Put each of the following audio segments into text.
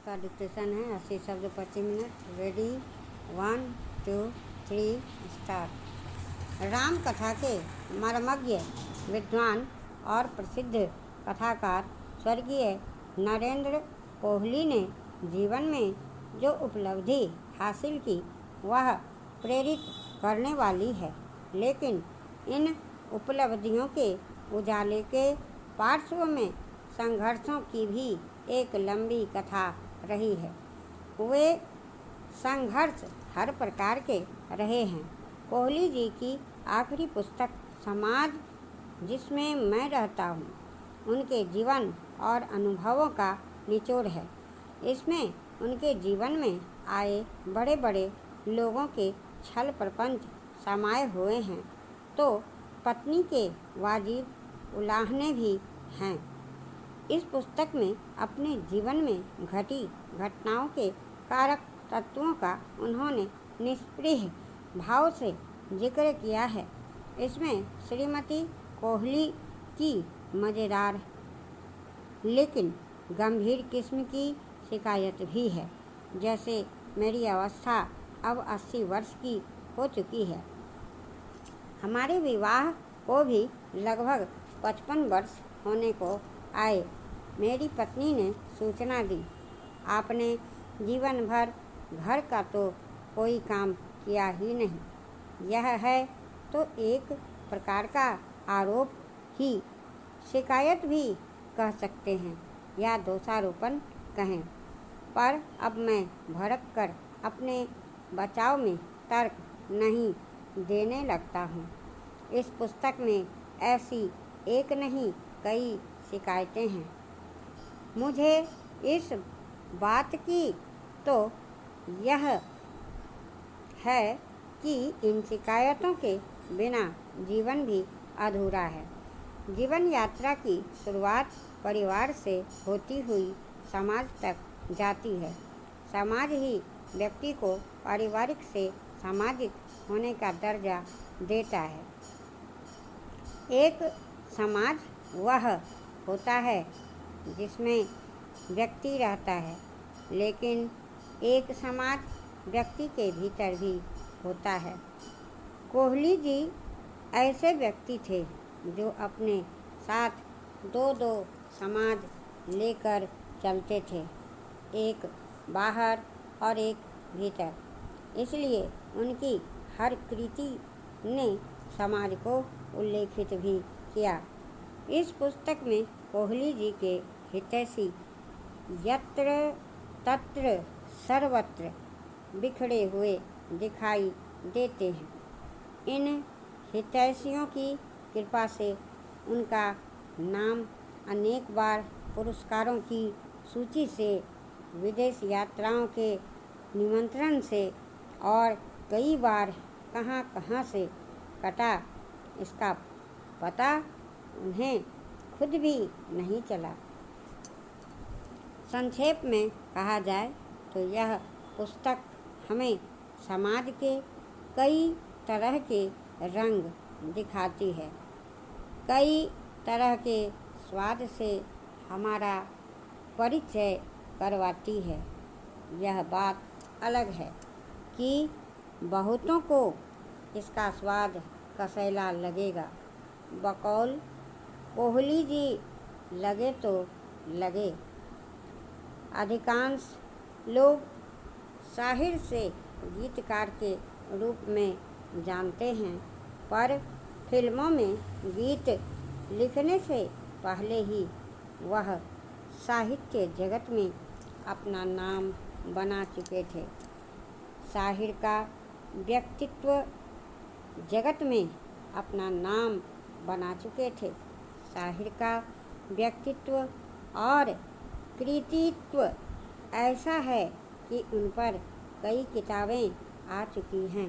का डिक्टेशन है 80 शब्द 25 मिनट। Ready 1 2 3 start. राम कथा के मर्मज्ञ विद्वान और प्रसिद्ध कथाकार स्वर्गीय नरेंद्र कोहली ने जीवन में जो उपलब्धि हासिल की वह प्रेरित करने वाली है, लेकिन इन उपलब्धियों के उजाले के पार्श्व में संघर्षों की भी एक लंबी कथा रही है। वे संघर्ष हर प्रकार के रहे हैं। कोहली जी की आखिरी पुस्तक समाज जिसमें मैं रहता हूँ उनके जीवन और अनुभवों का निचोड़ है। इसमें उनके जीवन में आए बड़े बड़े लोगों के छल प्रपंच समाये हुए हैं, तो पत्नी के वाजिब उलाहने भी हैं। इस पुस्तक में अपने जीवन में घटी घटनाओं के कारक तत्वों का उन्होंने निष्पृह भाव से जिक्र किया है। इसमें श्रीमती कोहली की मज़ेदार लेकिन गंभीर किस्म की शिकायत भी है, जैसे मेरी अवस्था अब 80 वर्ष की हो चुकी है। हमारे विवाह को भी लगभग 55 वर्ष होने को आए। मेरी पत्नी ने सूचना दी, आपने जीवन भर घर का तो कोई काम किया ही नहीं। यह है तो एक प्रकार का आरोप ही, शिकायत भी कह सकते हैं या दोषारोपण कहें, पर अब मैं भड़क कर अपने बचाव में तर्क नहीं देने लगता हूँ। इस पुस्तक में ऐसी एक नहीं कई शिकायतें हैं। मुझे इस बात की तो यह है कि इन शिकायतों के बिना जीवन भी अधूरा है। जीवन यात्रा की शुरुआत परिवार से होती हुई समाज तक जाती है। समाज ही व्यक्ति को पारिवारिक से सामाजिक होने का दर्जा देता है। एक समाज वह होता है जिसमें व्यक्ति रहता है, लेकिन एक समाज व्यक्ति के भीतर भी होता है। कोहली जी ऐसे व्यक्ति थे जो अपने साथ दो दो समाज लेकर चलते थे, एक बाहर और एक भीतर। इसलिए उनकी हर कृति ने समाज को उल्लेखित भी किया। इस पुस्तक में कोहली जी के हितैषी यत्र तत्र सर्वत्र बिखरे हुए दिखाई देते हैं। इन हितैषियों की कृपा से उनका नाम अनेक बार पुरस्कारों की सूची से, विदेश यात्राओं के निमंत्रण से और कई बार कहाँ कहाँ से कटा, इसका पता उन्हें खुद भी नहीं चला। संक्षेप में कहा जाए तो यह पुस्तक हमें समाज के कई तरह के रंग दिखाती है, कई तरह के स्वाद से हमारा परिचय करवाती है। यह बात अलग है कि बहुतों को इसका स्वाद कसैला लगेगा। बकौल कोहली जी लगे तो लगे। अधिकांश लोग शाहिर से गीतकार के रूप में जानते हैं, पर फिल्मों में गीत लिखने से पहले ही वह साहित्य जगत में अपना नाम बना चुके थे। शाहिर का व्यक्तित्व जगत में अपना नाम बना चुके थे। शाहिर का व्यक्तित्व और कृतित्व ऐसा है कि उन पर कई किताबें आ चुकी हैं।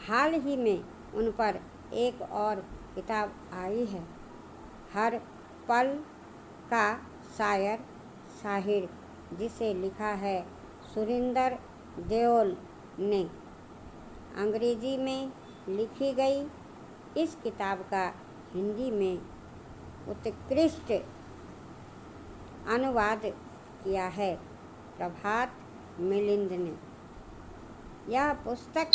हाल ही में उन पर एक और किताब आई है, हर पल का शायर शाहिर, जिसे लिखा है सुरिंदर देओल ने। अंग्रेजी में लिखी गई इस किताब का हिंदी में उत्कृष्ट अनुवाद किया है प्रभात मिलिंद ने। यह पुस्तक